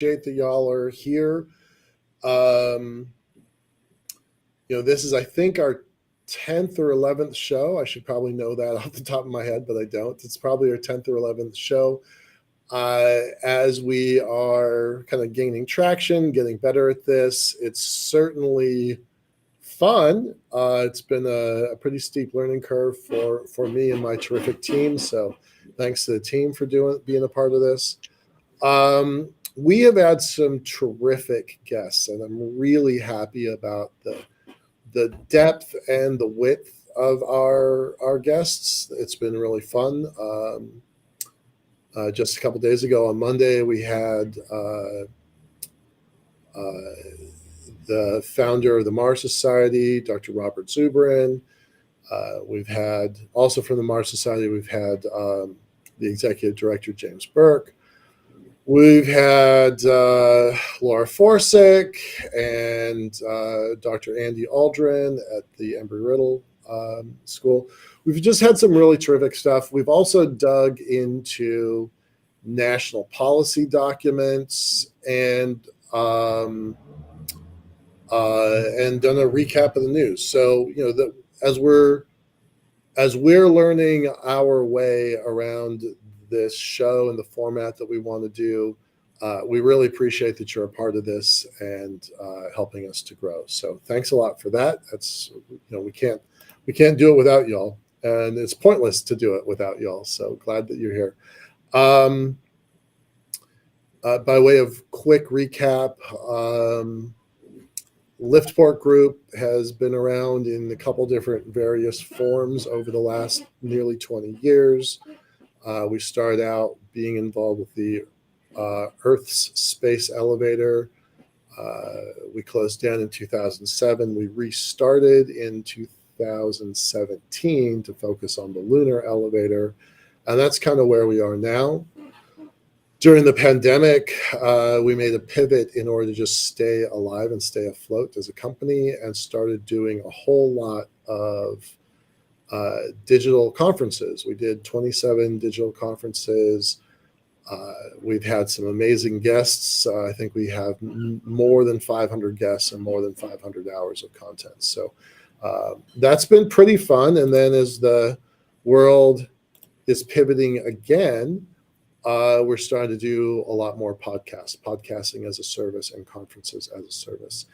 Appreciate that y'all are here. Um, this is, I think, our 10th or 11th show. I should probably know that off the top of my head, but I don't. It's probably our 10th or 11th show. As we are kind of gaining traction, getting better at this, it's certainly fun. It's been a pretty steep learning curve for me and my terrific team. So thanks to the team for being a part of this. We have had some terrific guests, and I'm really happy about the depth and the width of our guests. It's been really fun. Just a couple days ago on Monday, we had the founder of the Mars Society, Dr. Robert Zubrin. We've had also from the Mars Society, we've had the executive director, James Burke. We've had Laura Forsick and Dr. Andy Aldrin at the Embry-Riddle School. We've just had some really terrific stuff. We've also dug into national policy documents and done a recap of the news. So, as we're learning our way around this show and the format that we want to do, we really appreciate that you're a part of this and helping us to grow. So thanks a lot for that. That's, we can't do it without y'all, and it's pointless to do it without y'all. So glad that you're here. By way of quick recap, Liftport Group has been around in a couple different various forms over the last nearly 20 years. We started out being involved with the Earth's space elevator. We closed down in 2007. We restarted in 2017 to focus on the lunar elevator. And that's kind of where we are now. During the pandemic, we made a pivot in order to just stay alive and stay afloat as a company, and started doing a whole lot of digital conferences. We did 27 digital conferences. We've had some amazing guests. I think we have more than 500 guests and more than 500 hours of content. So that's been pretty fun. And then as the world is pivoting again, we're starting to do a lot more podcasting as a service and conferences as a service.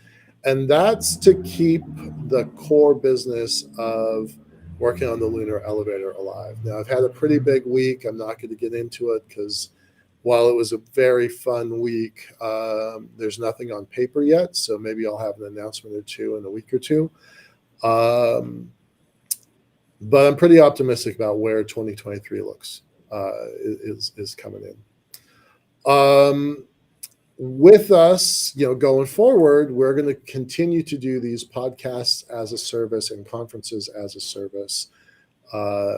And that's to keep the core business of working on the lunar elevator alive. Now, I've had a pretty big week. I'm not going to get into it because while it was a very fun week, there's nothing on paper yet. So maybe I'll have an announcement or two in a week or two. But I'm pretty optimistic about where 2023 looks. Is coming in. With us, going forward, we're going to continue to do these podcasts as a service and conferences as a service.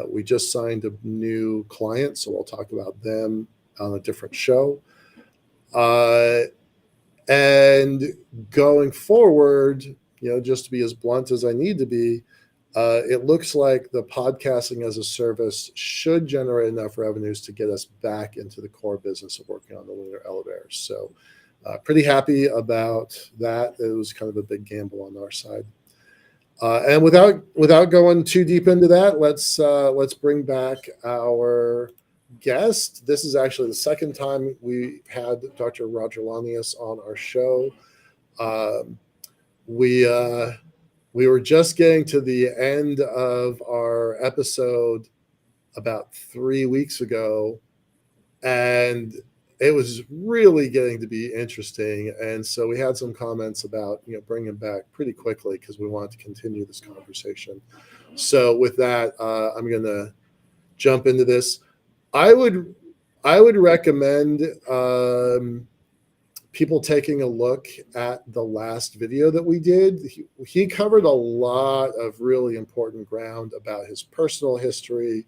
We just signed a new client, so we'll talk about them on a different show. And going forward, just to be as blunt as I need to be, it looks like the podcasting as a service should generate enough revenues to get us back into the core business of working on the lunar elevator. So pretty happy about that. It was kind of a big gamble on our side. And without going too deep into that, let's bring back our guest. This is actually the second time we had Dr. Roger Launius on our show. We were just getting to the end of our episode about 3 weeks ago, and it was really getting to be interesting. And so we had some comments about, bringing him back pretty quickly because we wanted to continue this conversation. So with that, I'm going to jump into this. I would recommend people taking a look at the last video that we did. He covered a lot of really important ground about his personal history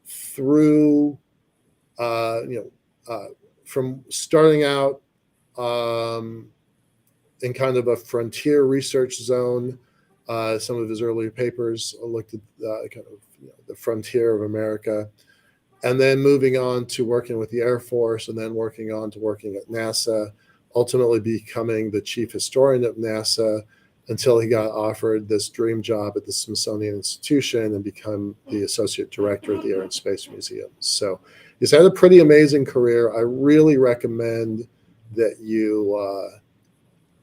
through, from starting out in kind of a frontier research zone. Some of his earlier papers looked at kind of the frontier of America, and then moving on to working with the Air Force, and then working at NASA, ultimately becoming the chief historian at NASA until he got offered this dream job at the Smithsonian Institution and become the associate director of the Air and Space Museum. So he's had a pretty amazing career. I really recommend that you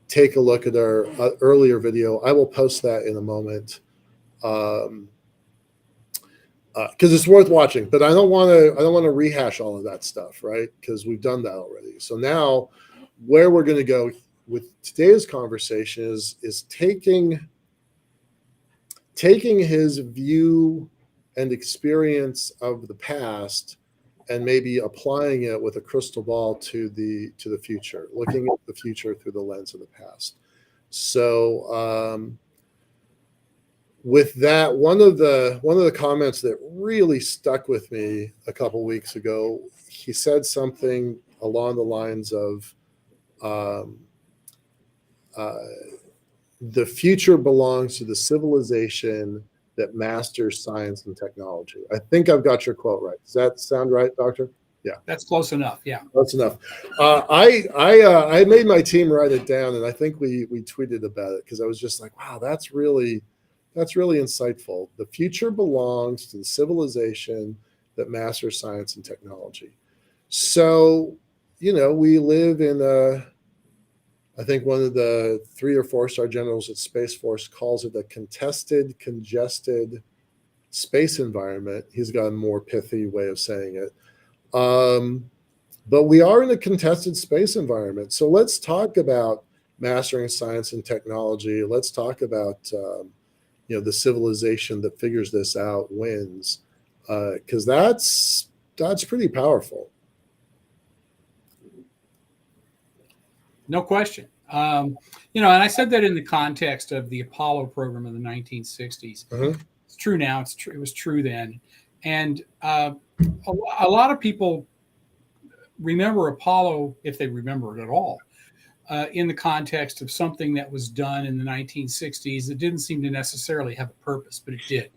take a look at our earlier video. I will post that in a moment. Because it's worth watching, but I don't want to rehash all of that stuff, right? Because we've done that already. So now, where we're going to go with today's conversation is taking his view and experience of the past and maybe applying it with a crystal ball to the future, looking at the future through the lens of the past. So. With that, one of the comments that really stuck with me a couple weeks ago, he said something along the lines of, the future belongs to the civilization that masters science and technology. I think I've got your quote right. Does that sound right, Doctor? Yeah, that's close enough. Yeah, that's enough. I made my team write it down, and I think we tweeted about it because I was just like, wow, that's really insightful. The future belongs to the civilization that masters science and technology. So, we live in I think one of the 3 or 4-star generals at Space Force calls it a contested, congested space environment. He's got a more pithy way of saying it. But we are in a contested space environment. So let's talk about mastering science and technology. Let's talk about the civilization that figures this out wins, because that's pretty powerful. No question. And I said that in the context of the Apollo program in the 1960s. Mm-hmm. It's true now. It's true. It was true then. And a lot of people remember Apollo, if they remember it at all, in the context of something that was done in the 1960s that didn't seem to necessarily have a purpose, but it did.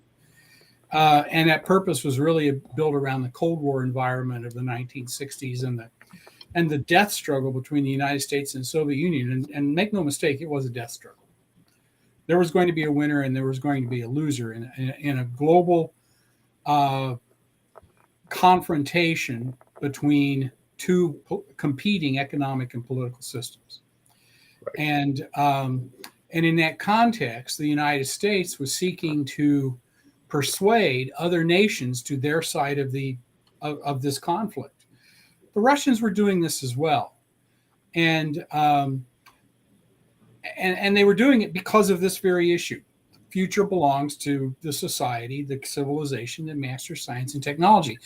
And that purpose was really built around the Cold War environment of the 1960s and the death struggle between the United States and the Soviet Union. And make no mistake, it was a death struggle. There was going to be a winner and there was going to be a loser in a global confrontation between two competing economic and political systems. Right. And in that context, the United States was seeking to persuade other nations to their side of this conflict. The Russians were doing this as well, and they were doing it because of this very issue. The future belongs to the society, the civilization that masters science and technology.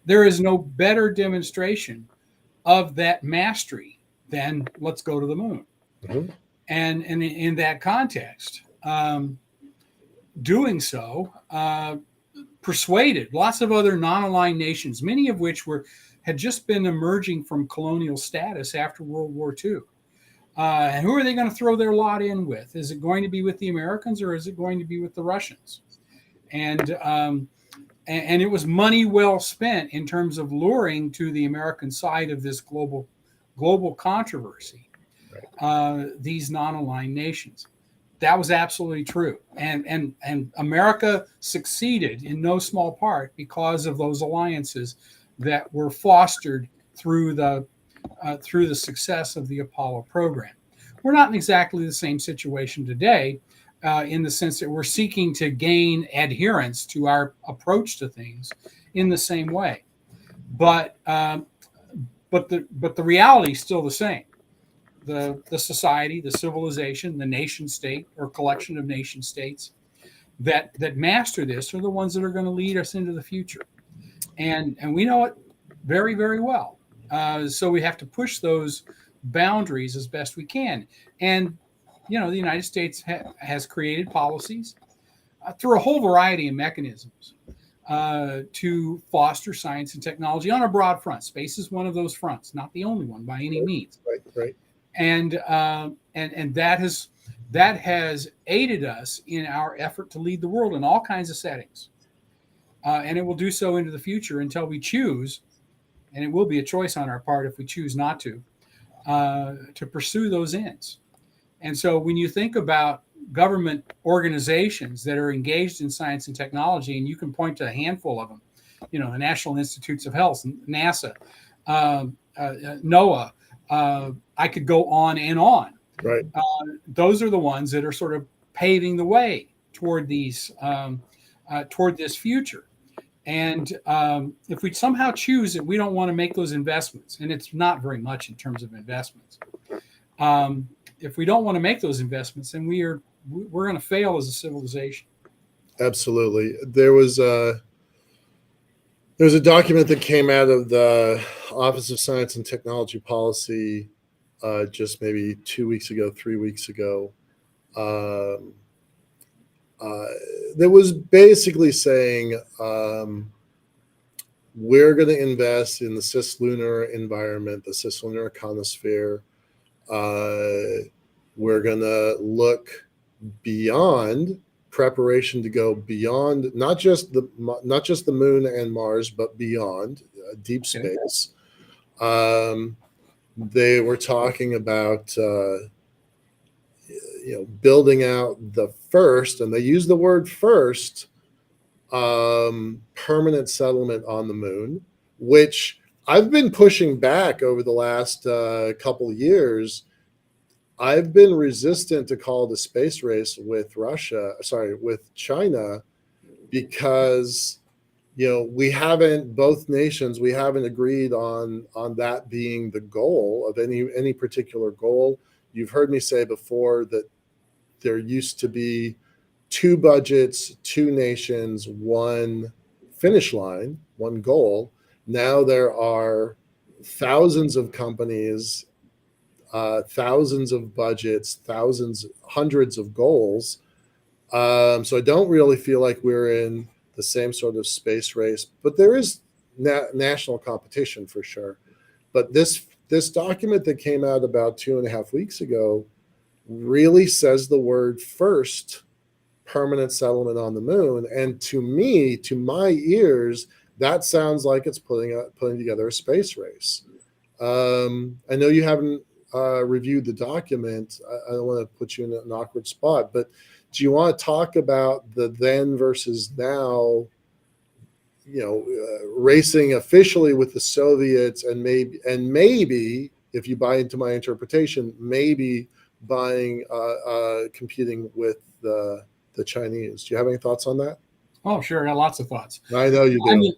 There is no better demonstration of that mastery than let's go to the moon. Mm-hmm. And in that context, doing so persuaded lots of other non-aligned nations, many of which had just been emerging from colonial status after World War II. And who are they going to throw their lot in with? Is it going to be with the Americans or is it going to be with the Russians? And it was money well spent in terms of luring to the American side of this global controversy, right, these non-aligned nations. That was absolutely true. And America succeeded in no small part because of those alliances that were fostered through the success of the Apollo program. We're not in exactly the same situation today, in the sense that we're seeking to gain adherence to our approach to things in the same way, but the reality is still the same. The society, the civilization, the nation state or collection of nation states that master this are the ones that are going to lead us into the future. And we know it very, very well. So we have to push those boundaries as best we can. And, the United States has created policies through a whole variety of mechanisms to foster science and technology on a broad front. Space is one of those fronts, not the only one by any means. Right. And that has aided us in our effort to lead the world in all kinds of settings. And it will do so into the future until we choose, and it will be a choice on our part if we choose not to to pursue those ends. And so when you think about government organizations that are engaged in science and technology, and you can point to a handful of them, the National Institutes of Health, NASA, NOAA, I could go on and on. Right. Those are the ones that are sort of paving the way toward toward this future. And if we somehow choose that we don't want to make those investments, and it's not very much in terms of investments, if we don't want to make those investments, then we're going to fail as a civilization. Absolutely. There's a document that came out of the Office of Science and Technology Policy just maybe 2 weeks ago, 3 weeks ago, that was basically saying we're going to invest in the cislunar environment, the cislunar ionosphere. We're going to look beyond preparation to go beyond not just the moon and Mars, but beyond deep space. They were talking about building out the first, and they use the word first, permanent settlement on the moon, which I've been pushing back over the last couple of years. I've been resistant to call it a space race with China, because both nations, we haven't agreed on that being the goal of any particular goal. You've heard me say before that there used to be 2 budgets, 2 nations, 1 finish line, 1 goal. Now there are thousands of companies, thousands of budgets, hundreds of goals. So I don't really feel like we're in the same sort of space race, but there is national competition for sure. But this document that came out about 2.5 weeks ago really says the word first, permanent settlement on the moon. And to me, to my ears, that sounds like it's putting together a space race. I know you haven't reviewed the document. I don't want to put you in an awkward spot, but do you want to talk about the then versus now, racing officially with the Soviets, and maybe if you buy into my interpretation, maybe competing with the Chinese? Do you have any thoughts on that? Oh, sure. I have lots of thoughts. I know you do.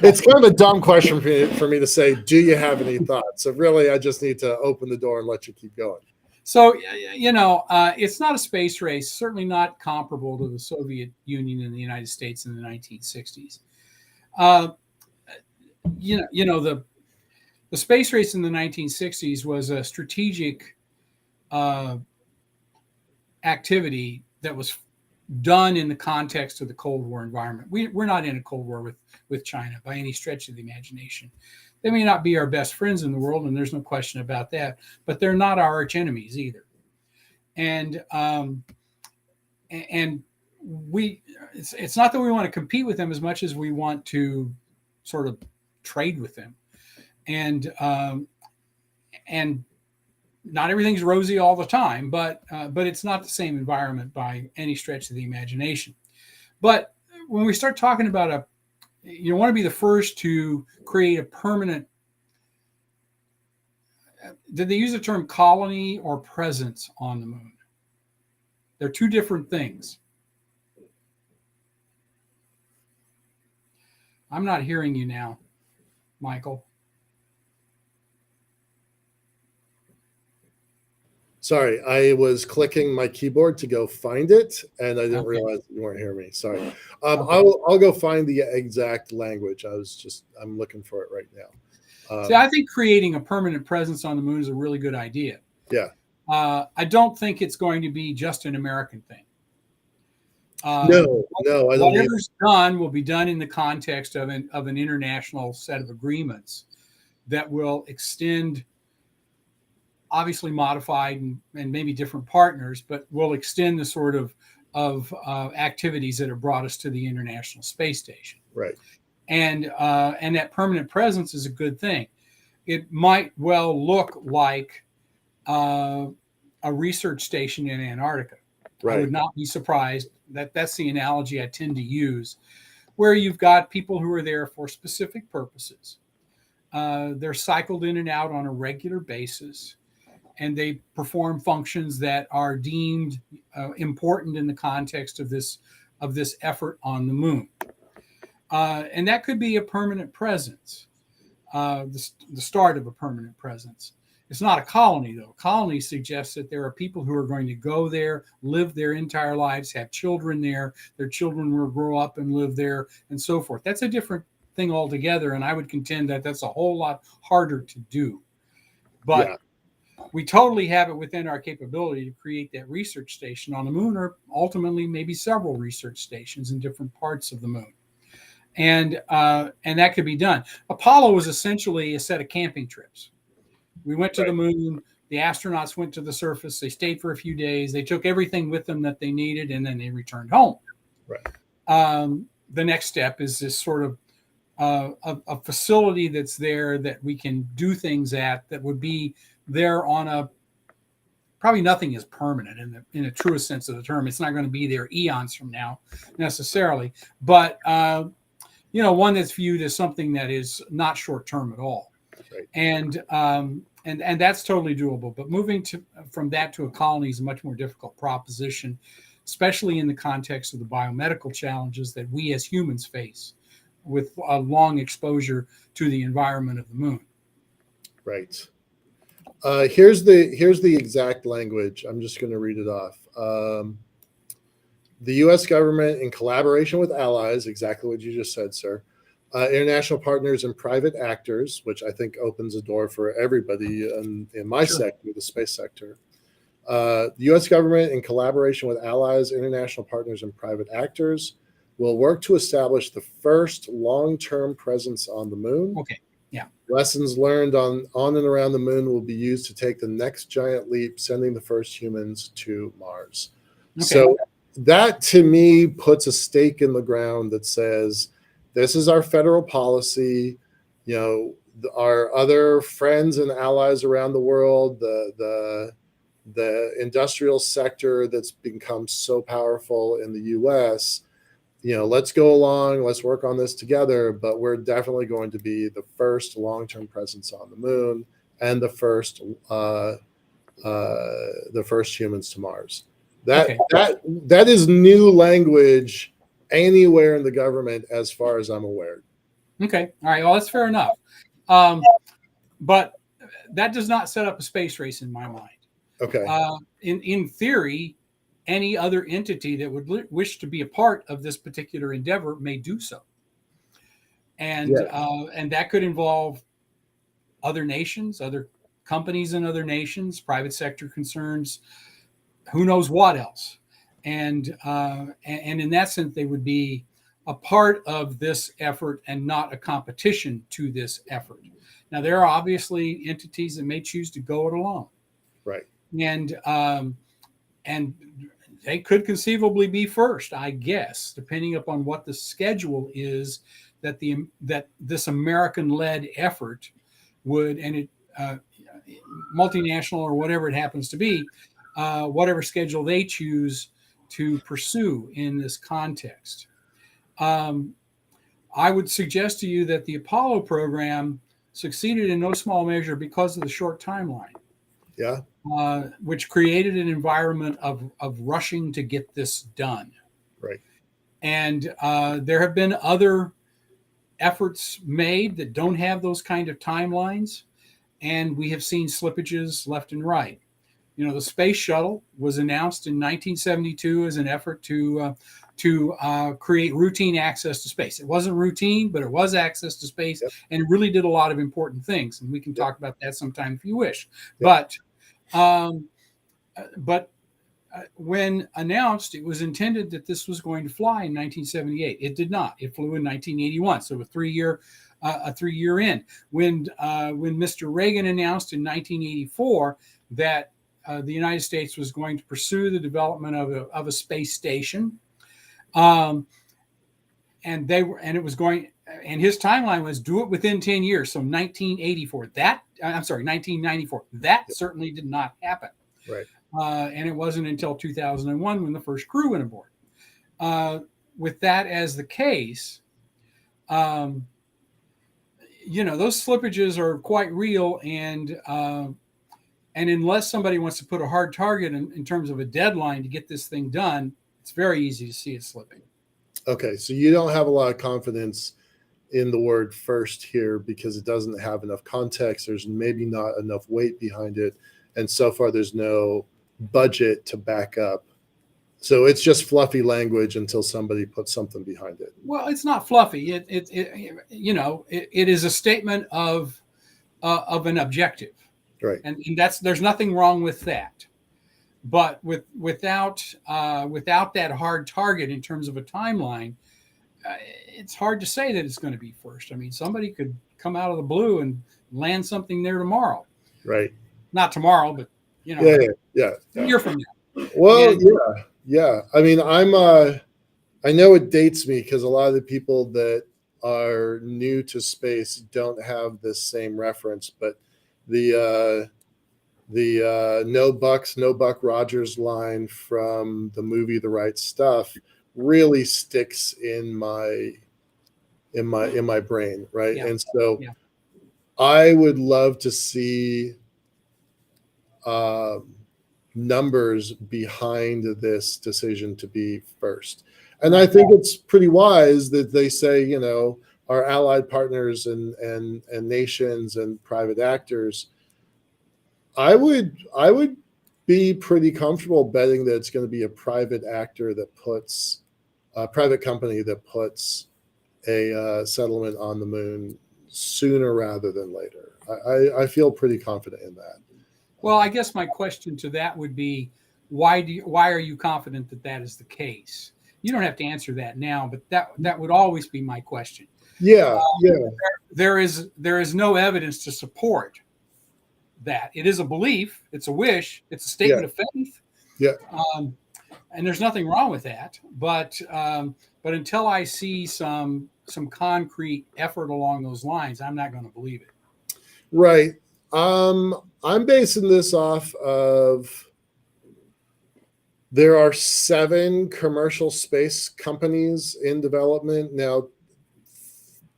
It's kind of a dumb question for me to say, do you have any thoughts? So really, I just need to open the door and let you keep going. So, it's not a space race, certainly not comparable to the Soviet Union and the United States in the 1960s. The space race in the 1960s was a strategic activity that was done in the context of the Cold War environment. We're not in a Cold War with China by any stretch of the imagination. They may not be our best friends in the world, and there's no question about that, but they're not our arch enemies either. And it's not that we want to compete with them as much as we want to sort of trade with them. And not everything's rosy all the time, but it's not the same environment by any stretch of the imagination. But when we start talking about you want to be the first to create a permanent, did they use the term colony or presence on the moon? They're 2 different things. I'm not hearing you now, Michael. Sorry, I was clicking my keyboard to go find it, and I didn't realize you weren't hearing me. Sorry. I'll go find the exact language. I'm looking for it right now. See, I think creating a permanent presence on the moon is a really good idea. Yeah. I don't think it's going to be just an American thing. No, I don't. Whatever's done will be done in the context of an international set of agreements that will extend, obviously modified and maybe different partners, but will extend the sort of activities that have brought us to the International Space Station. Right. And that permanent presence is a good thing. It might well look like a research station in Antarctica. Right. I would not be surprised. That's the analogy I tend to use, where you've got people who are there for specific purposes. They're cycled in and out on a regular basis, and they perform functions that are deemed important in the context of this effort on the moon. And that could be a permanent presence, the start of a permanent presence. It's not a colony, though. Colony suggests that there are people who are going to go there, live their entire lives, have children there. Their children will grow up and live there, and so forth. That's a different thing altogether, and I would contend that that's a whole lot harder to do. But we totally have it within our capability to create that research station on the moon, or ultimately maybe several research stations in different parts of the moon. And that could be done. Apollo was essentially a set of camping trips. We went to the moon. The astronauts went to the surface. They stayed for a few days. They took everything with them that they needed, and then they returned home. Right. The next step is this sort of a facility that's there that we can do things at, that would be there on a, probably nothing is permanent in the truest sense of the term. It's not going to be there eons from now necessarily, but one that's viewed as something that is not short term at all. Right. And that's totally doable. But moving from that to a colony is a much more difficult proposition, especially in the context of the biomedical challenges that we as humans face with a long exposure to the environment of the moon. Right. Here's the exact language. I'm just going to read it off. The U.S. government, in collaboration with allies, exactly what you just said, sir, international partners and private actors, which I think opens a door for everybody in my sector, the space sector. The U.S. government, in collaboration with allies, international partners, and private actors, will work to establish the first long-term presence on the moon. Okay. Yeah. Lessons learned on and around the moon will be used to take the next giant leap, sending the first humans to Mars. Okay. So that, to me, puts a stake in the ground that says, this is our federal policy. Our other friends and allies around the world, the industrial sector that's become so powerful in the U.S., let's go along, let's work on this together, but we're definitely going to be the first long-term presence on the moon and the first humans to Mars. That is new language anywhere in the government, as far as I'm aware. Okay. All right. Well, that's fair enough. But that does not set up a space race in my mind. Okay. In theory, any other entity that would wish to be a part of this particular endeavor may do so. And that could involve other nations, other companies in other nations, private sector concerns, who knows what else. And in that sense, they would be a part of this effort and not a competition to this effort. Now, there are obviously entities that may choose to go it alone. Right. And they could conceivably be first, I guess, depending upon what the schedule is that this American-led effort would, and it multinational or whatever it happens to be, whatever schedule they choose to pursue in this context. I would suggest to you that the Apollo program succeeded in no small measure because of the short timeline. Yeah. Which created an environment of rushing to get this done. Right. And there have been other efforts made that don't have those kind of timelines, and we have seen slippages left and right. The space shuttle was announced in 1972 as an effort to create routine access to space. It wasn't routine, but it was access to space, and it really did a lot of important things. And we can talk about that sometime if you wish. Yep. But when announced, it was intended that this was going to fly in 1978. It did not. It flew in 1981, so a three-year end. When Mr. Reagan announced in 1984 that the United States was going to pursue the development of a space station, and it was going, and his timeline was do it within 10 years. So 1984, 1994, that certainly did not happen. Right. And it wasn't until 2001 when the first crew went aboard. With that as the case, those slippages are quite real, and unless somebody wants to put a hard target in terms of a deadline to get this thing done, it's very easy to see it slipping. Okay, so you don't have a lot of confidence in the word first here because it doesn't have enough context. There's maybe not enough weight behind it, and so far there's no budget to back up. So it's just fluffy language until somebody puts something behind it. Well, it's not fluffy. It is a statement of an objective, right? And there's nothing wrong with that. But without that hard target in terms of a timeline, it's hard to say that it's going to be first. I mean, somebody could come out of the blue and land something there tomorrow. Right. Not tomorrow, but Yeah. a year from now. Well, yeah. I mean, I know it dates me because a lot of the people that are new to space don't have this same reference, but the no Buck Rogers line from the movie The Right Stuff really sticks in my brain, right? Yeah. And so I would love to see numbers behind this decision to be first. And I think it's pretty wise that they say, our allied partners and nations and private actors. I would be pretty comfortable betting that it's going to be a private actor that puts a private company that puts a settlement on the moon sooner rather than later. I feel pretty confident in that. Well, I guess my question to that would be, why are you confident that that is the case? You don't have to answer that now, but that would always be my question. Yeah. There is no evidence to support that. It is a belief, it's a wish, it's a statement of faith. Yeah. And there's nothing wrong with that. But until I see some concrete effort along those lines, I'm not going to believe it. Right. I'm basing this off of there are 7 commercial space companies in development. Now,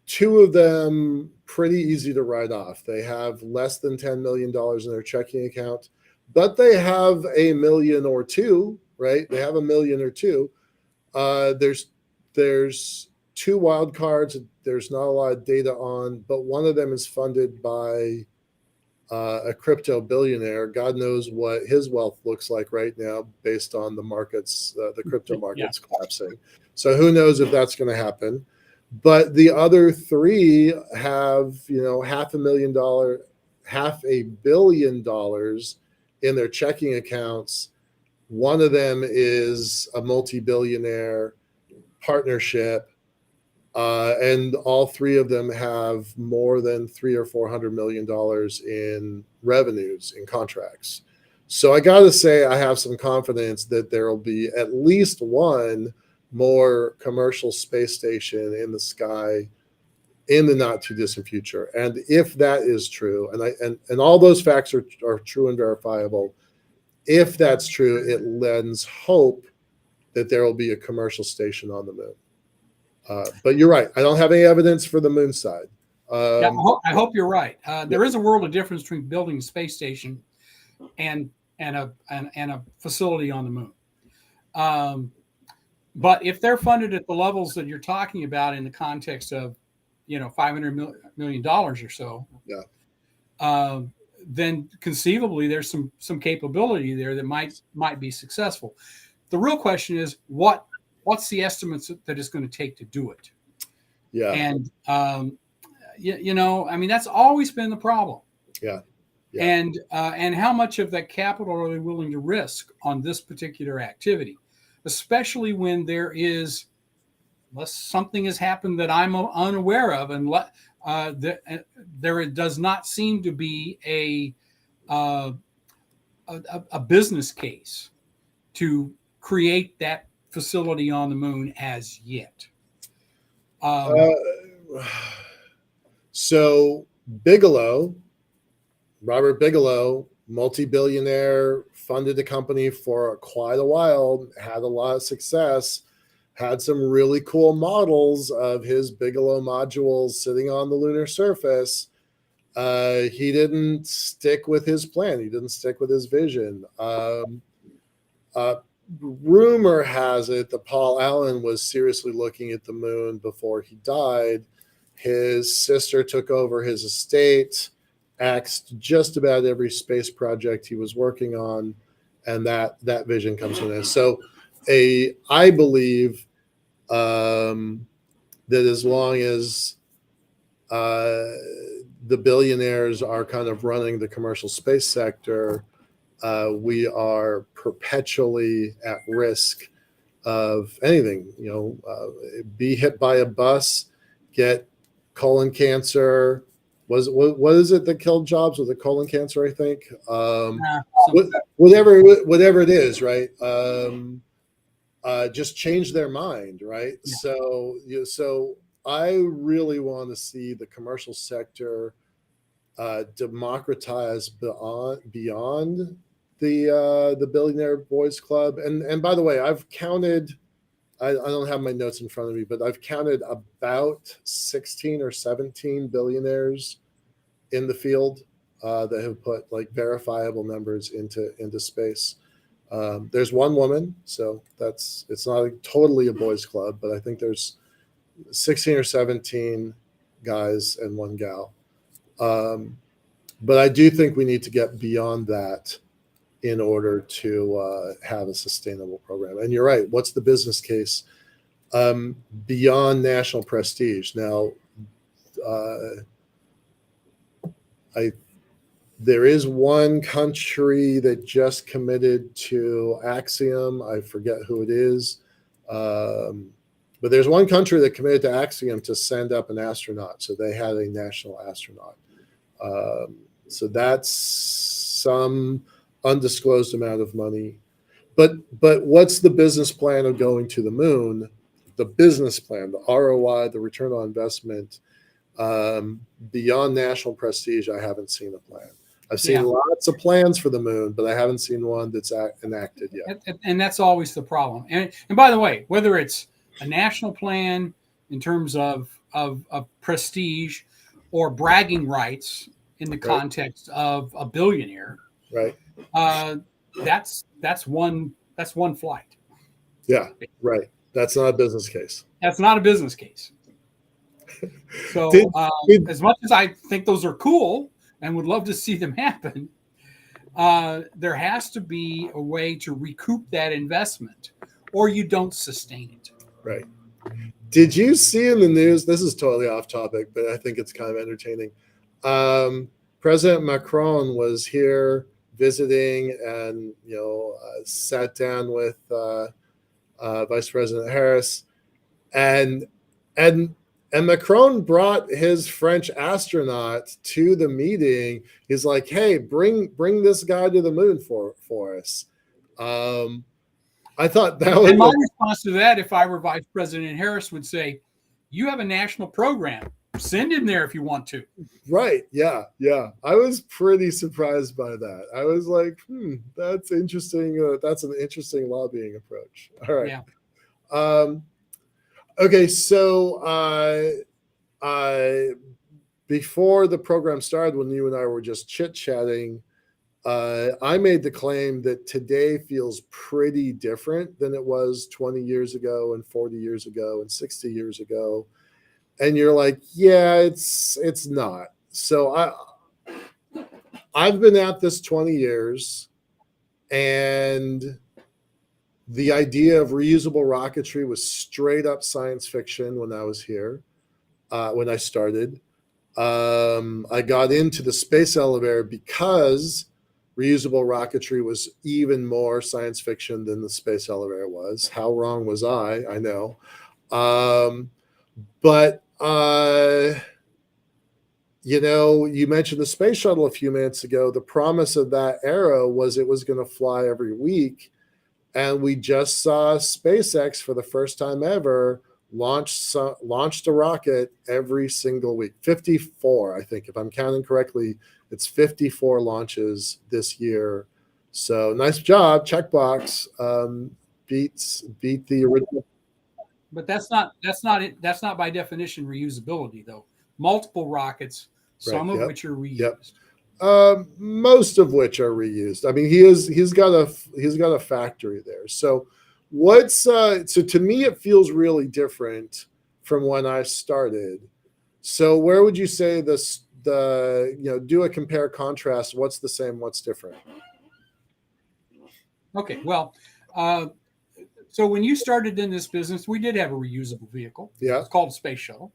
2 of them pretty easy to write off. They have less than $10 million in their checking account, but they have a million or two, right? They have a million or two. There's 2 wild cards. There's not a lot of data on, but one of them is funded by a crypto billionaire. God knows what his wealth looks like right now based on the markets, the crypto markets collapsing. So who knows if that's going to happen. But the other 3 have, $500 million in their checking accounts. One of them is a multi-billionaire partnership. And all 3 of them have more than $300 or $400 million in revenues in contracts. So I got to say, I have some confidence that there will be at least one more commercial space station in the sky in the not too distant future. And if that is true, and all those facts are true and verifiable, if that's true, it lends hope that there will be a commercial station on the moon. But you're right. I don't have any evidence for the moon side. I hope you're right. There is a world of difference between building a space station and a facility on the moon. But if they're funded at the levels that you're talking about in the context of, $500 million or so, then conceivably there's some capability there that might be successful. The real question is what's the estimates that it's going to take to do it? Yeah. And, that's always been the problem. Yeah. And how much of that capital are they willing to risk on this particular activity, especially when unless something has happened that I'm unaware of, and there does not seem to be a business case to create that facility on the moon as yet. So Bigelow, Robert Bigelow, multi-billionaire, funded the company for quite a while, had a lot of success, had some really cool models of his Bigelow modules sitting on the lunar surface. He didn't stick with his plan. He didn't stick with his vision. Rumor has it that Paul Allen was seriously looking at the moon before he died. His sister took over his estate, axed just about every space project he was working on, and that vision comes from this. So, I believe that as long as the billionaires are kind of running the commercial space sector, we are perpetually at risk of anything. Be hit by a bus, get colon cancer. What is it that killed Jobs? Was it colon cancer? I think. Whatever it is, right? Just change their mind, right? Yeah. So I really want to see the commercial sector democratize beyond the billionaire boys club. And by the way, I've counted. I don't have my notes in front of me, but I've counted about 16 or 17 billionaires in the field that have put like verifiable numbers into space. There's one woman, so it's not totally a boys club, but I think there's 16 or 17 guys and one gal. But I do think we need to get beyond that in order to have a sustainable program. And you're right. What's the business case beyond national prestige? Now, there is one country that just committed to Axiom. I forget who it is. But there's one country that committed to Axiom to send up an astronaut. So they had a national astronaut. So that's some undisclosed amount of money. But what's the business plan of going to the moon? The business plan, the ROI, the return on investment, beyond national prestige, I haven't seen a plan. I've seen lots of plans for the moon, but I haven't seen one that's enacted yet. And that's always the problem. And by the way, whether it's a national plan in terms of prestige or bragging rights in the context of a billionaire, right? That's one flight. Yeah, right. That's not a business case. That's not a business case. So as much as I think those are cool and would love to see them happen, there has to be a way to recoup that investment, or you don't sustain it. Right. Did you see in the news? This is totally off topic, but I think it's kind of entertaining. President Macron was here visiting, and sat down with Vice President Harris, and Macron brought his French astronaut to the meeting. He's like, "Hey, bring this guy to the moon for us." I thought that was. And my response to that, if I were Vice President Harris, would say, "You have a national program. Send him there if you want to." Right. Yeah. I was pretty surprised by that. I was like, that's interesting. That's an interesting lobbying approach. All right. Yeah. Okay. So before the program started, when you and I were just chit-chatting, I made the claim that today feels pretty different than it was 20 years ago and 40 years ago and 60 years ago. And you're like, yeah, it's not. So I've been at this 20 years, and the idea of reusable rocketry was straight up science fiction when I was here, when I started. I got into the space elevator because reusable rocketry was even more science fiction than the space elevator was. How wrong was I? I know. But you mentioned the space shuttle a few minutes ago. The promise of that era was it was going to fly every week. And we just saw SpaceX for the first time ever launched a rocket every single week. 54, I think, if I'm counting correctly, it's 54 launches this year. So nice job, checkbox. Beat the original. But that's not it. That's not by definition reusability, though. Multiple rockets, Right. some of Yep. which are reused. Yep. Most of which are reused. I mean, he's got a factory there. So so to me it feels really different from when I started. So where would you say do a compare contrast? What's the same? What's different? Okay, well, so when you started in this business, we did have a reusable vehicle. Yeah. It's called a space shuttle.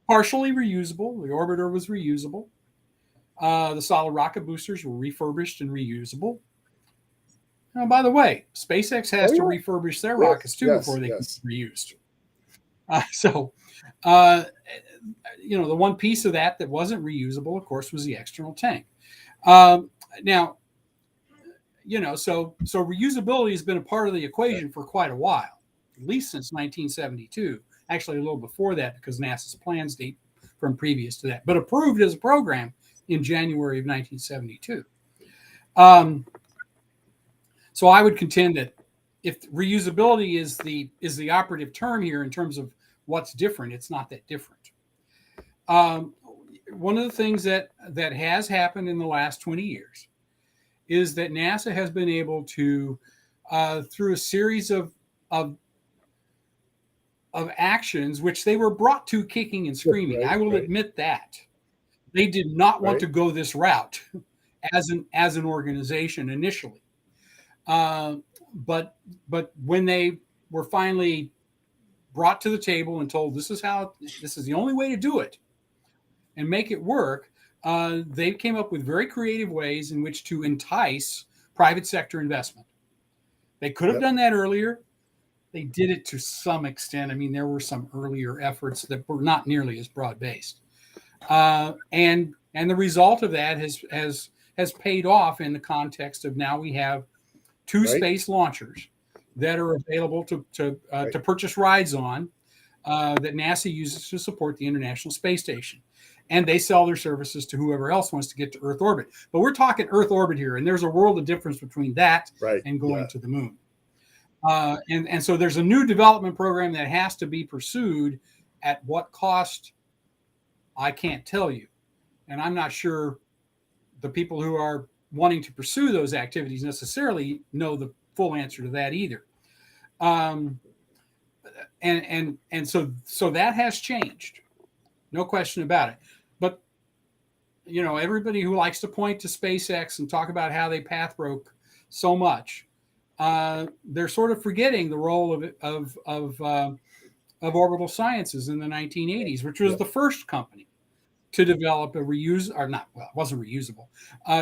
Partially reusable. The orbiter was reusable. The solid rocket boosters were refurbished and reusable. Now, by the way, SpaceX has to refurbish their rockets too before they can be reused. The one piece of that wasn't reusable, of course, was the external tank. Now, so reusability has been a part of the equation for quite a while, at least since 1972. Actually, a little before that, because NASA's plans date from previous to that, but approved as a program in January of 1972. So I would contend that if reusability is the operative term here in terms of what's different, it's not that different. One of the things that has happened in the last 20 years is that NASA has been able to, through a series of actions, which they were brought to kicking and screaming. I will admit that they did not want to go this route as an organization initially. But when they were finally brought to the table and told this is the only way to do it and make it work, they came up with very creative ways in which to entice private sector investment. They could have done that earlier. They did it to some extent. I mean, there were some earlier efforts that were not nearly as broad-based. And the result of that has paid off in the context of now we have two space launchers that are available to purchase rides on that NASA uses to support the International Space Station. And they sell their services to whoever else wants to get to Earth orbit. But we're talking Earth orbit here, and there's a world of difference between that and going to the moon. And so there's a new development program that has to be pursued. At what cost, I can't tell you. And I'm not sure the people who are wanting to pursue those activities necessarily know the full answer to that either. And so that has changed. No question about it. But, everybody who likes to point to SpaceX and talk about how they path broke so much, they're sort of forgetting the role of Orbital Sciences in the 1980s, which was the first company to develop it wasn't reusable,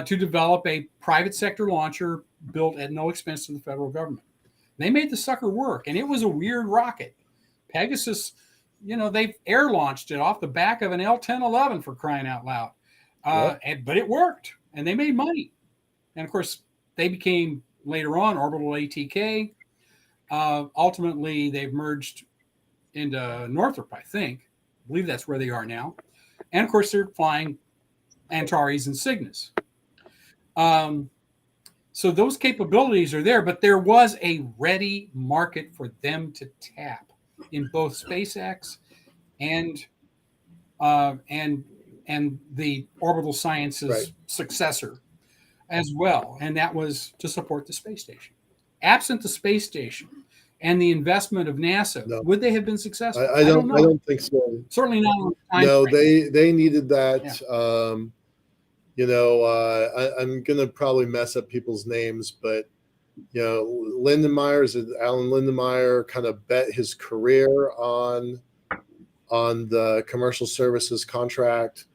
to develop a private sector launcher built at no expense to the federal government. They made the sucker work, and it was a weird rocket. Pegasus, they air launched it off the back of an L-1011 for crying out loud. But it worked, and they made money. And of course, they became later on Orbital ATK. Ultimately, they've merged into Northrop, I think. I believe that's where they are now. And of course, they're flying Antares and Cygnus. So those capabilities are there, but there was a ready market for them to tap in both SpaceX and the Orbital Sciences successor as well, and that was to support the space station. Absent the space station and the investment of NASA, would they have been successful? I don't think so. Certainly not on the No, time they needed that. I'm going to probably mess up people's names, but Alan Lindenmayer kind of bet his career on the commercial services contract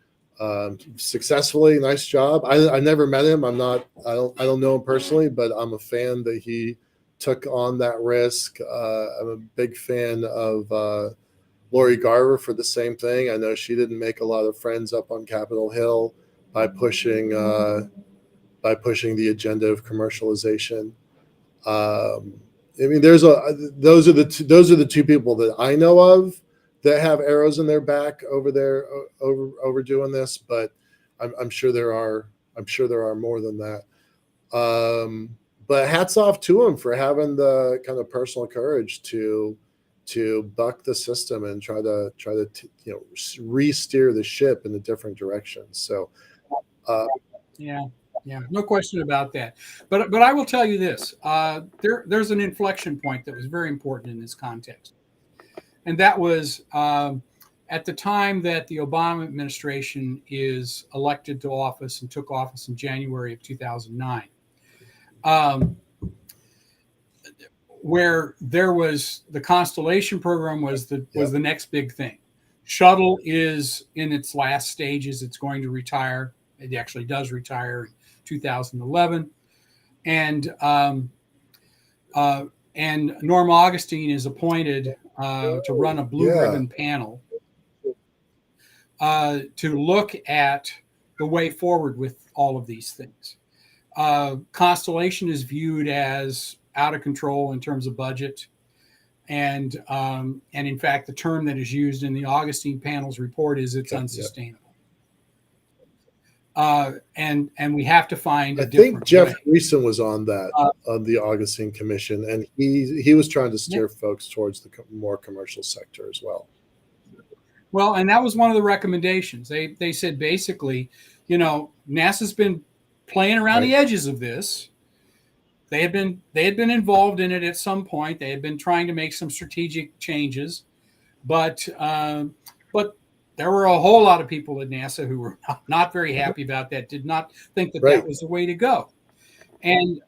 successfully. Nice job. I never met him. I don't know him personally, but I'm a fan that he took on that risk. I'm a big fan of Lori Garver for the same thing. I know she didn't make a lot of friends up on Capitol Hill by pushing the agenda of commercialization. I mean, those are the two people that I know of that have arrows in their back over there over doing this, but I'm sure there are more than that. But hats off to them for having the kind of personal courage to buck the system and try to re-steer the ship in a different direction. So Yeah, no question about that. But I will tell you this: there's an inflection point that was very important in this context, and that was at the time that the Obama administration is elected to office and took office in January of 2009, where there was the Constellation program was the next big thing. Shuttle is in its last stages; it's going to retire. It actually does retire in 2011, and Norm Augustine is appointed to run a blue ribbon panel to look at the way forward with all of these things. Constellation is viewed as out of control in terms of budget, and in fact, the term that is used in the Augustine panel's report is it's unsustainable. And we have to find a different think Jeff way. Reeson was on that on the Augustine Commission, and he was trying to steer folks towards the more commercial sector as well. Well, and that was one of the recommendations. They said basically, NASA's been playing around the edges of this. They had been involved in it at some point. They had been trying to make some strategic changes, but there were a whole lot of people at NASA who were not very happy about that, did not think that that was the way to go. And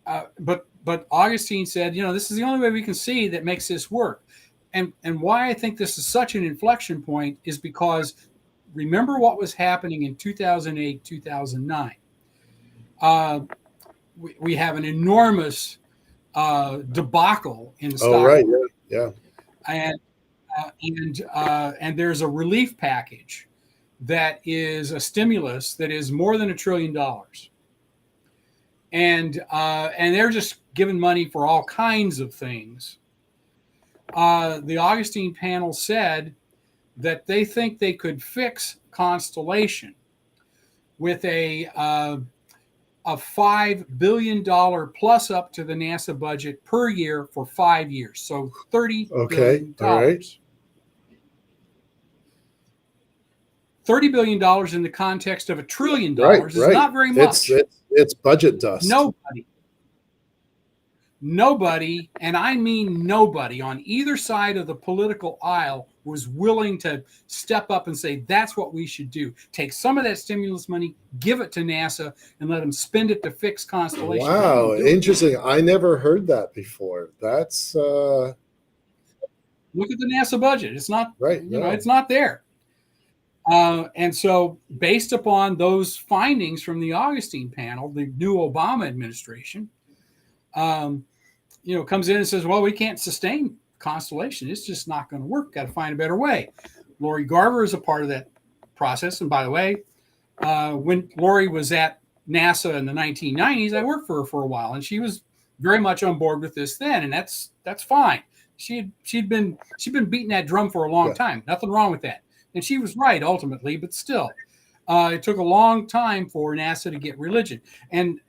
but Augustine said, this is the only way we can see that makes this work. And why I think this is such an inflection point is because remember what was happening in 2008, 2009. We have an enormous debacle in the stock market. And there's a relief package that is a stimulus that is more than $1 trillion, and they're just giving money for all kinds of things. The Augustine panel said that they think they could fix Constellation with a $5 billion plus up to the NASA budget per year for 5 years. So $30 billion. All right. $30 billion in the context of $1 trillion is not very much. It's budget dust. Nobody, and I mean nobody on either side of the political aisle was willing to step up and say, that's what we should do. Take some of that stimulus money, give it to NASA, and let them spend it to fix Constellation. Wow, interesting. I never heard that before. That's look at the NASA budget. It's not it's not there. And so based upon those findings from the Augustine panel, the new Obama administration, comes in and says, well, we can't sustain Constellation. It's just not going to work. Got to find a better way. Lori Garver is a part of that process. And by the way, when Lori was at NASA in the 1990s, I worked for her for a while, and she was very much on board with this then, and that's fine. She'd been beating that drum for a long time. Nothing wrong with that. And she was right ultimately, but still, it took a long time for NASA to get religion. And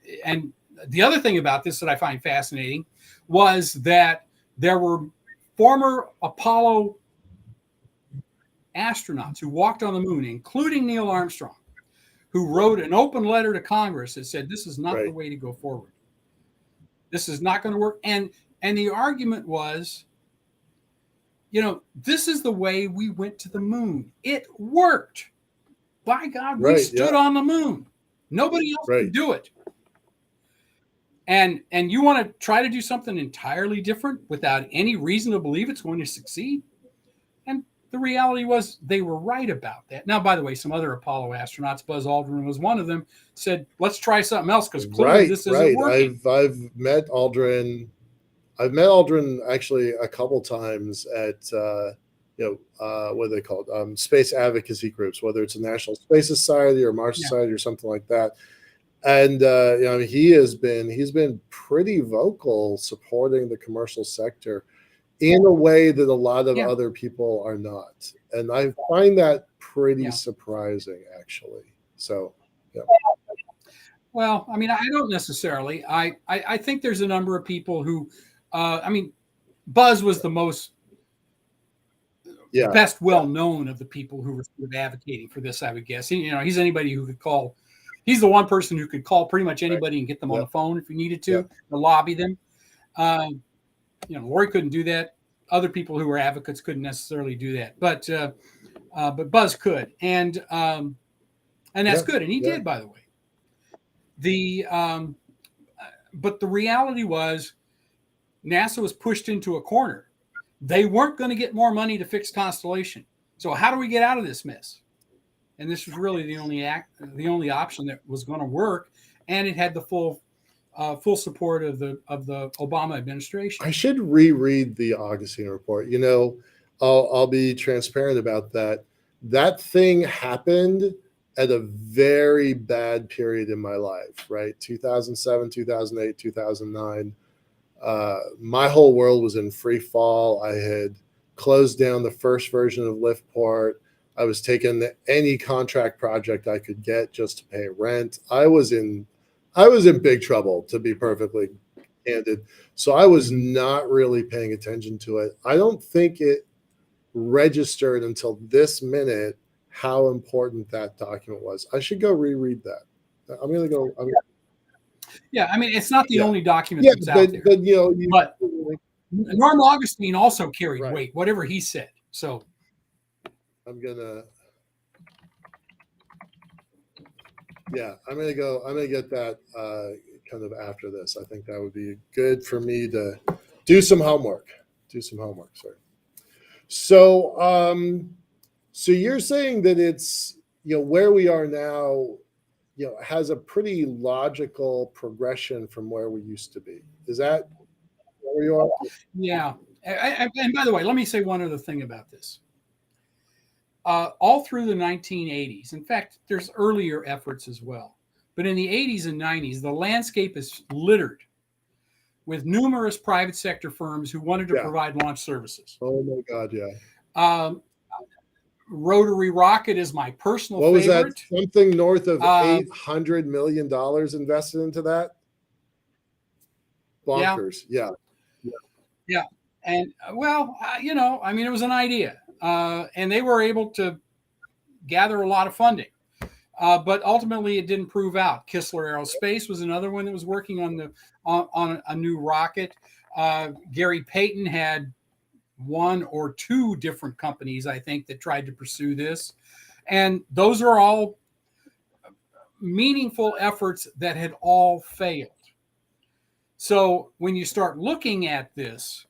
the other thing about this that I find fascinating was that there were former Apollo astronauts who walked on the moon, including Neil Armstrong, who wrote an open letter to Congress that said, this is not the way to go forward. This is not going to work. And the argument was, this is the way we went to the moon. It worked. By God, we stood on the moon. Nobody else could do it. And you want to try to do something entirely different without any reason to believe it's going to succeed? And the reality was they were right about that. Now, by the way, some other Apollo astronauts, Buzz Aldrin was one of them, said, let's try something else because clearly this isn't working. I've met Aldrin. I've met Aldrin actually a couple times at, what are they called? Space advocacy groups, whether it's a National Space Society or Mars Society or something like that. And he's been pretty vocal supporting the commercial sector in a way that a lot of Yeah. other people are not. And I find that pretty Yeah. surprising, actually. So, yeah. Well, I mean, I don't necessarily. I think there's a number of people who, I mean, Buzz was the best well known of the people who were sort of advocating for this, I would guess. He's anybody who could call. He's the one person who could call pretty much anybody and get them on the phone if you needed to lobby them. Lori couldn't do that. Other people who were advocates couldn't necessarily do that, but Buzz could, and that's good, and he did, by the way. But the reality was, NASA was pushed into a corner. They weren't going to get more money to fix Constellation. So how do we get out of this mess? And this was really the only option that was going to work, and it had the full support of the Obama administration. I should reread the Augustine report. I'll be transparent about that. That thing happened at a very bad period in my life, right? 2007, 2008, 2009. My whole world was in free fall. I had closed down the first version of Liftport. I was taking any contract project I could get just to pay rent. I was in big trouble, to be perfectly candid. So I was not really paying attention to it. I don't think it registered until this minute how important that document was. I should go reread that. I'm going to go. Yeah, I mean, it's not the only document that's out there. But Norm Augustine also carried weight, whatever he said. So I'm gonna get that kind of after this. I think that would be good for me to do some homework. Sorry. So you're saying that it's where we are now, has a pretty logical progression from where we used to be. Is that where you are? Yeah. And by the way, let me say one other thing about this. All through the 1980s, in fact, there's earlier efforts as well, but in the 80s and 90s, the landscape is littered with numerous private sector firms who wanted to provide launch services. Oh my God, yeah. Rotary Rocket is my personal favorite. What was that? Something north of $800 million invested into that? Bonkers. Yeah. And well, I mean, it was an idea, and they were able to gather a lot of funding, but ultimately it didn't prove out. Kistler Aerospace was another one that was working on a new rocket. Gary Payton had one or two different companies, I think, that tried to pursue this, and those are all meaningful efforts that had all failed. So when you start looking at this,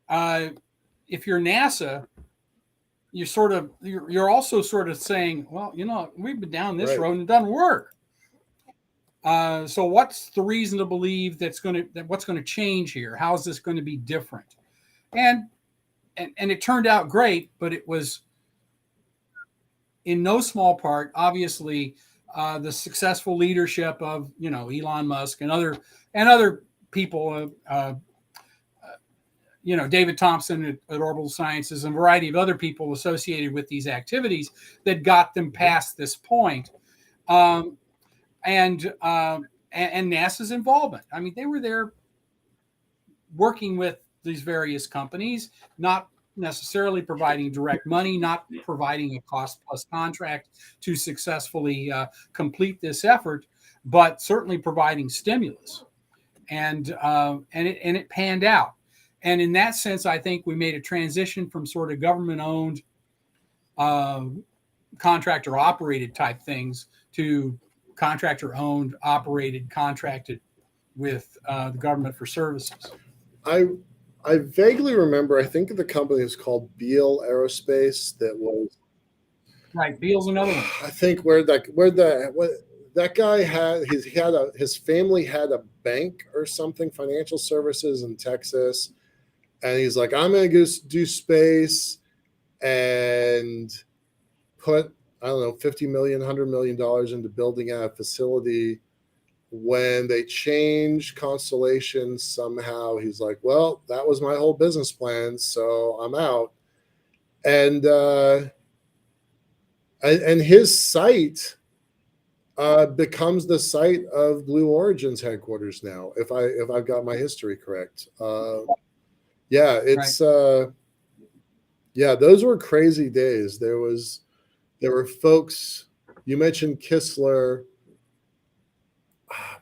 if you're NASA, you're also sort of saying, well, we've been down this road and it doesn't work. So what's the reason to believe what's going to change here? How is this going to be different? And it turned out great, but it was in no small part, obviously, the successful leadership of Elon Musk and other people. David Thompson at Orbital Sciences and a variety of other people associated with these activities that got them past this point. And NASA's involvement. I mean, they were there working with these various companies, not necessarily providing direct money, not providing a cost plus contract to successfully complete this effort, but certainly providing stimulus. And it panned out. And in that sense, I think we made a transition from sort of government-owned, contractor-operated type things to contractor-owned, operated, contracted with the government for services. I vaguely remember, I think the company was called Beale Aerospace that was... Right, Beale's another one. I think that guy his family had a bank or something, financial services in Texas. And he's like, I'm going to do space and put, I don't know, $50 million, $100 million into building out a facility when they changed constellations somehow, he's like, well, that was my whole business plan, so I'm out. And his site becomes the site of Blue Origin's headquarters now, if I've got my history correct. Yeah, it's yeah, those were crazy days. There were folks. You mentioned Kistler.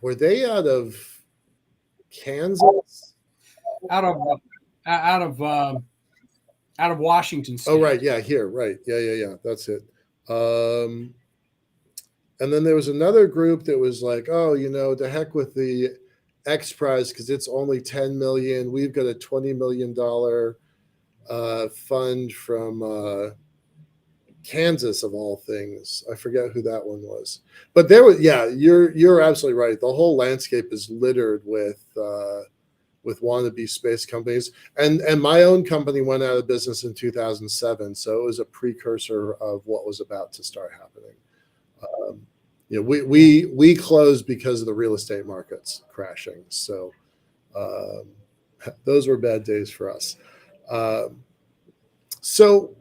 Were they out of Kansas? Out of Washington State. Oh, right. Yeah, here. Right. Yeah. That's it. And then there was another group that was like, oh, to heck with the X Prize because it's only 10 million. We've got a $20 million fund from Kansas, of all things. I forget who that one was. But there was, yeah, you're absolutely right. The whole landscape is littered with wannabe space companies. And my own company went out of business in 2007. So it was a precursor of what was about to start happening. We closed because of the real estate markets crashing. So those were bad days for us. So,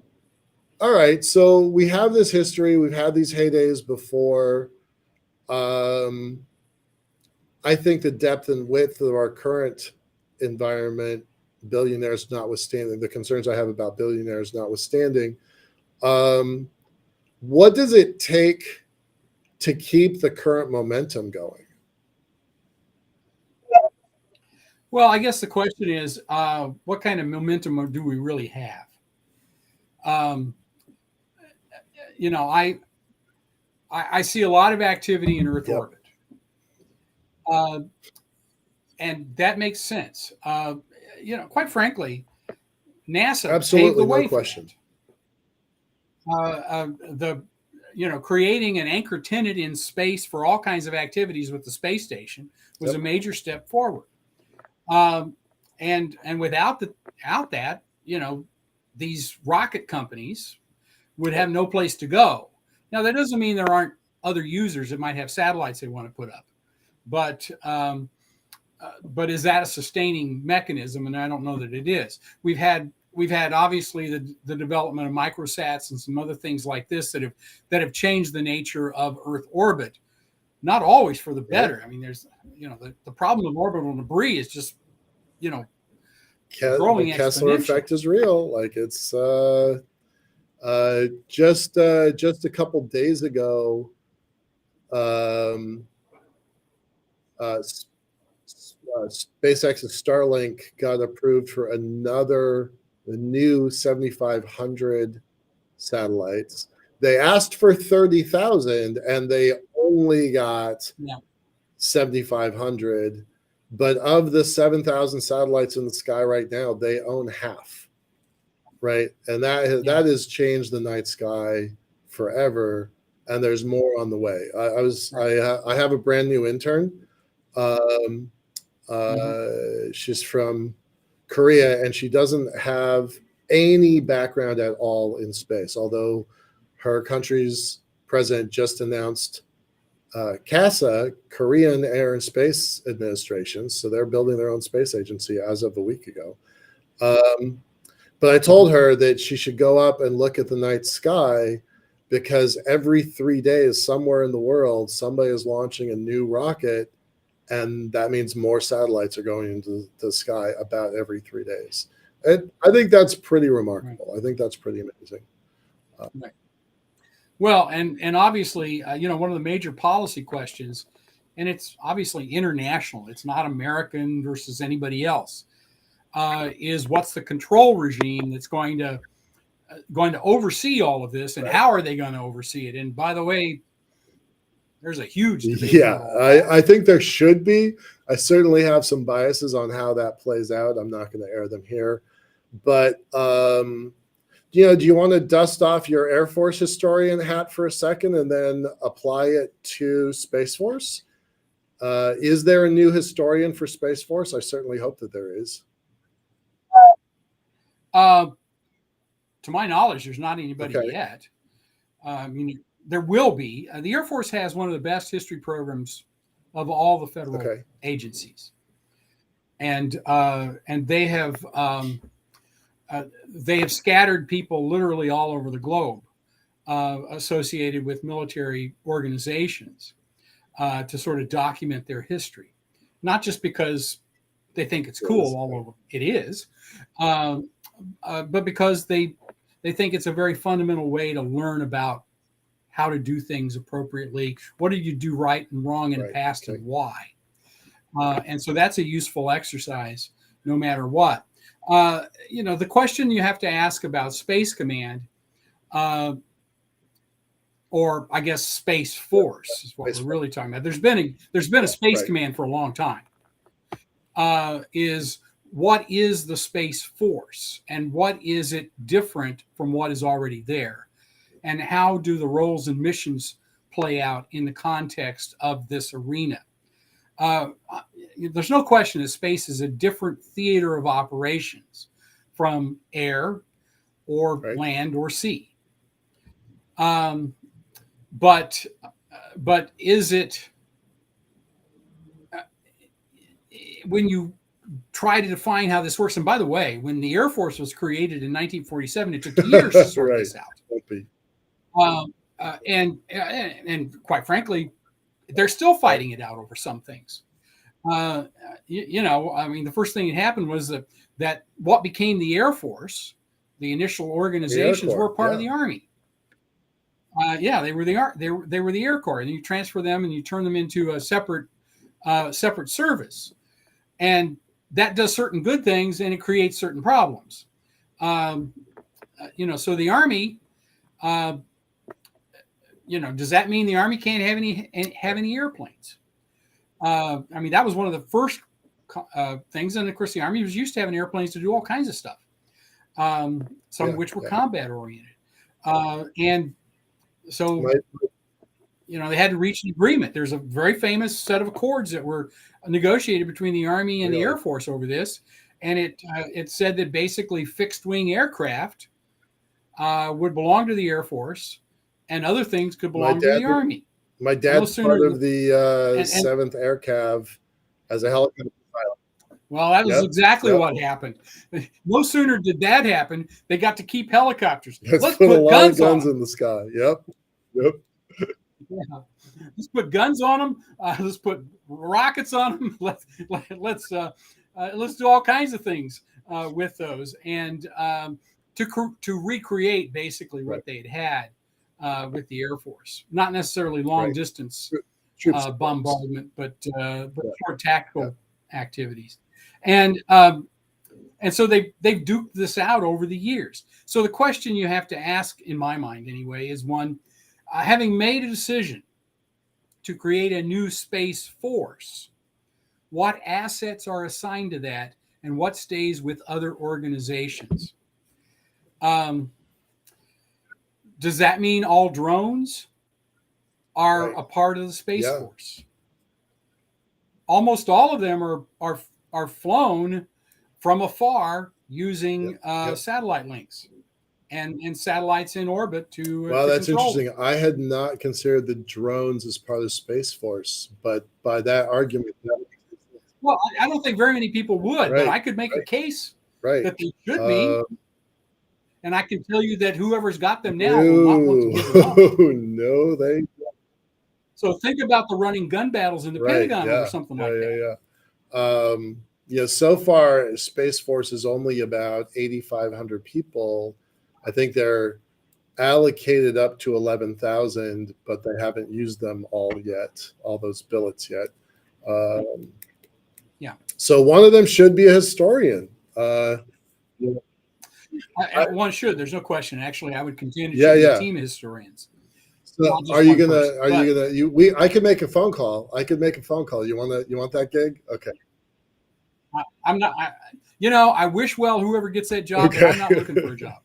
all right. So we have this history. We've had these heydays before. I think the depth and width of our current environment, billionaires notwithstanding, the concerns I have about billionaires notwithstanding, what does it take to keep the current momentum going? Well, I guess the question is, what kind of momentum do we really have? I see a lot of activity in Earth orbit. And that makes sense. Quite frankly, NASA Absolutely, paved the way no question. Creating an anchor tenant in space for all kinds of activities with the space station was a major step forward. And without that, these rocket companies would have no place to go. Now, that doesn't mean there aren't other users that might have satellites they want to put up, but is that a sustaining mechanism? And I don't know that it is. We've had obviously the development of microsats and some other things like this that have changed the nature of Earth orbit, not always for the better. I mean, there's the problem of orbital debris is just growing The Kessler exponentially. effect is real. Like it's just a couple days ago. SpaceX's Starlink got approved for the new 7,500 satellites. They asked for 30,000 and they only got 7,500. But of the 7,000 satellites in the sky right now, they own half, right? And that has changed the night sky forever. And there's more on the way. I have a brand new intern. She's from Korea, and she doesn't have any background at all in space, although her country's president just announced CASA, Korean Air and Space Administration. So they're building their own space agency as of a week ago. But I told her that she should go up and look at the night sky because every 3 days, somewhere in the world, somebody is launching a new rocket. And that means more satellites are going into the sky about every 3 days. And I think that's pretty remarkable. I think that's pretty amazing. Right. Well, and obviously, one of the major policy questions, and it's obviously international, it's not American versus anybody else, is what's the control regime that's going to oversee all of this, and how are they going to oversee it? And by the way, there's a huge debate. Yeah, I think there should be. I certainly have some biases on how that plays out. I'm not going to air them here. But, do you want to dust off your Air Force historian hat for a second and then apply it to Space Force? Is there a new historian for Space Force? I certainly hope that there is. To my knowledge, there's not anybody yet. I mean, there will be. The Air Force has one of the best history programs of all the federal Okay. agencies, and they have scattered people literally all over the globe associated with military organizations to sort of document their history, not just because they think it's cool, although it is, but because they think it's a very fundamental way to learn about how to do things appropriately. What did you do right and wrong in the past, and why? And so that's a useful exercise no matter what. The question you have to ask about Space Command, or I guess Space Force is what we're really talking about. There's been a Space Command for a long time. Is what is the Space Force, and what is it different from what is already there, and how do the roles and missions play out in the context of this arena? There's no question that space is a different theater of operations from air or land or sea. But is it, when you try to define how this works, and by the way, when the Air Force was created in 1947, it took years to sort this out. And quite frankly, they're still fighting it out over some things. I mean, the first thing that happened was that what became the Air Force, the initial organizations, were part of the Army. They were the Air Corps, and you transfer them and you turn them into a separate service, and that does certain good things and it creates certain problems. So the Army, does that mean the Army can't have any airplanes? I mean, that was one of the first things, and of course, the Army was used to having airplanes to do all kinds of stuff, some of which were combat oriented, and so they had to reach an agreement. There's a very famous set of accords that were negotiated between the Army and the Air Force over this, and it said that basically fixed wing aircraft would belong to the Air Force, and other things could belong to the Army. My dad's part of the 7th Air Cav as a helicopter pilot. Well, that was exactly what happened. No sooner did that happen, they got to keep helicopters. Let's put a lot of guns in the sky. Yep. Yeah. Let's put guns on them. Let's put rockets on them. Let's do all kinds of things with those, and to recreate basically what they'd had with the Air Force. Not necessarily long distance bombardment, but short tactical activities, and so they've duked this out over the years. So the question you have to ask, in my mind anyway, is one. Having made a decision to create a new Space Force, what assets are assigned to that, and what stays with other organizations? Does that mean all drones are a part of the Space Force? Almost all of them are flown from afar using satellite links. And satellites in orbit to that's control. interesting. I had not considered the drones as part of the Space Force, but by that argument, well, I don't think very many people would, but I could make a case that they should be. And I can tell you that whoever's got them now will not want to give them up. No, they. So think about the running gun battles in the Pentagon or something like that. So far, Space Force is only about 8,500 people. I think they're allocated up to 11,000, but they haven't used them all yet, all those billets yet. So one of them should be a historian. One should. There's no question. Actually, I would continue to be a team of historians. So I could make a phone call. You want that gig? Okay. I'm not. I wish well whoever gets that job, but I'm not looking for a job.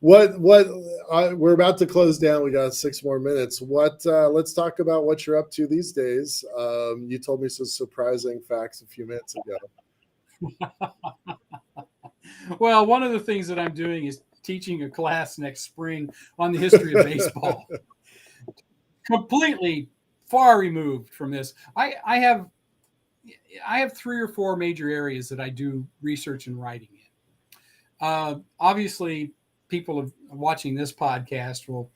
We're about to close down. We got 6 more minutes. Let's talk about what you're up to these days. You told me some surprising facts a few minutes ago. Well, one of the things that I'm doing is teaching a class next spring on the history of baseball. Completely far removed from this. I have 3 or 4 major areas that I do research and writing in. Obviously, people watching this podcast will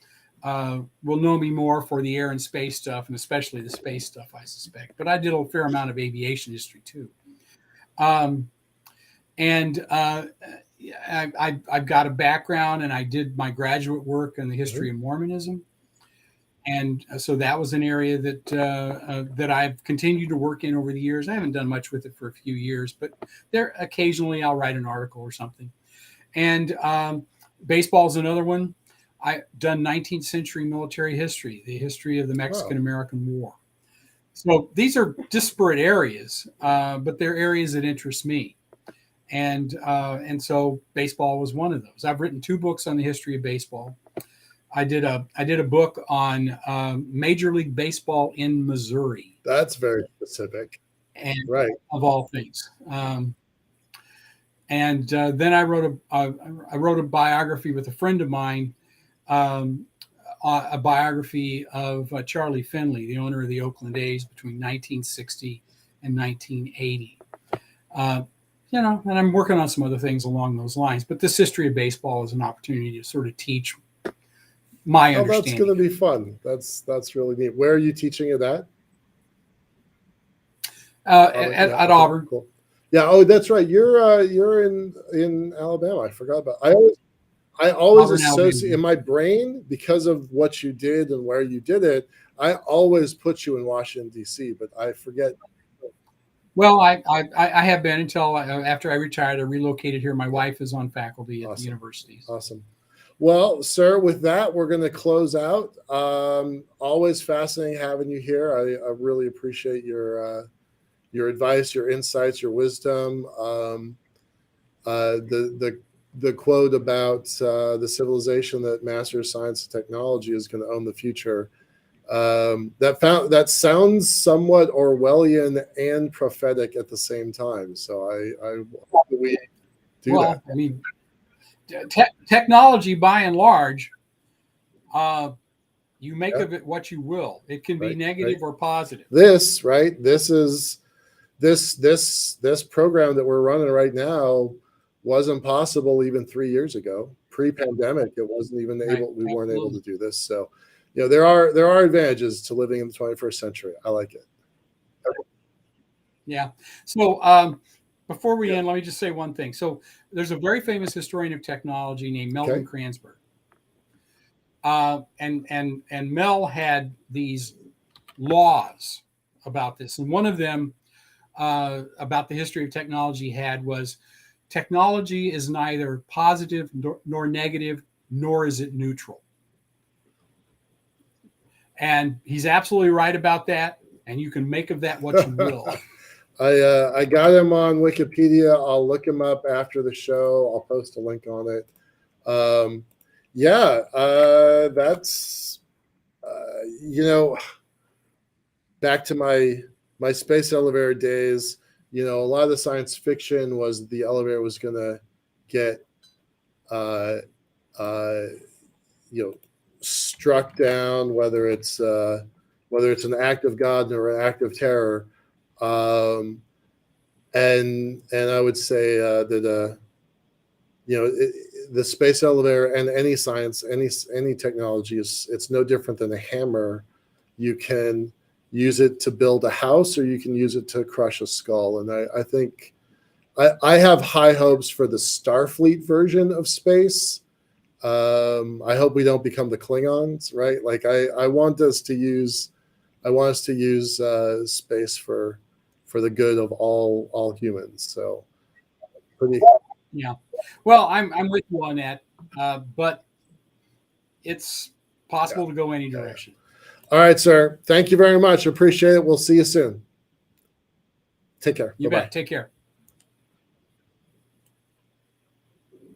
know me more for the air and space stuff, and especially the space stuff, I suspect. But I did a fair amount of aviation history too. I've got a background, and I did my graduate work in the history of Mormonism. And so that was an area that I've continued to work in over the years. I haven't done much with it for a few years, but there occasionally I'll write an article or something. And baseball is another one. I've done 19th century military history, the history of the Mexican-American War. So these are disparate areas, but they're areas that interest me. And so baseball was one of those. I've written 2 books on the history of baseball. I did a book on Major League Baseball in Missouri. That's very specific, and right? Of all things. And then I wrote a biography with a friend of mine, a biography of Charlie Finley, the owner of the Oakland A's between 1960 and 1980. And I'm working on some other things along those lines. But this history of baseball is an opportunity to sort of teach my understanding. That's going to be fun. That's really neat. Where are you teaching it at? At Auburn. Cool. Yeah. Oh, that's right. You're in Alabama. I forgot about. I always associate in my brain, because of what you did and where you did it. I always put you in Washington D.C., but I forget. Well, I have been until after I retired. I relocated here. My wife is on faculty at the university. Awesome. Well, sir, with that, we're going to close out. Always fascinating having you here. I really appreciate your advice, your insights, your wisdom. The quote about the civilization that masters science and technology is going to own the future. That sounds somewhat Orwellian and prophetic at the same time. So I hope that we do that. I mean, technology, by and large, you make of it what you will. It can be negative or positive. This is this program that we're running right now wasn't possible even 3 years ago. Pre-pandemic, it wasn't even able. We weren't able to do this. So, there are advantages to living in the 21st century. I like it. Yeah. So before we end, let me just say one thing. So there's a very famous historian of technology named Melvin Kranzberg. And Mel had these laws about this. And one of them about the history of technology was technology is neither positive nor negative, nor is it neutral. And he's absolutely right about that. And you can make of that what you will. I got him on Wikipedia. I'll look him up after the show. I'll post a link on it. That's back to my space elevator days. A lot of the science fiction was the elevator was going to get struck down, whether it's an act of God or an act of terror. And I would say that the space elevator and any science, any technology it's no different than a hammer. You can use it to build a house, or you can use it to crush a skull. And I think I have high hopes for the Starfleet version of space. I hope we don't become the Klingons, right? Like I want us to use space for the good of all humans. So yeah. Well, I'm with you on that, but it's possible to go any direction. All right, sir. Thank you very much. Appreciate it. We'll see you soon. Take care. You bet. Take care.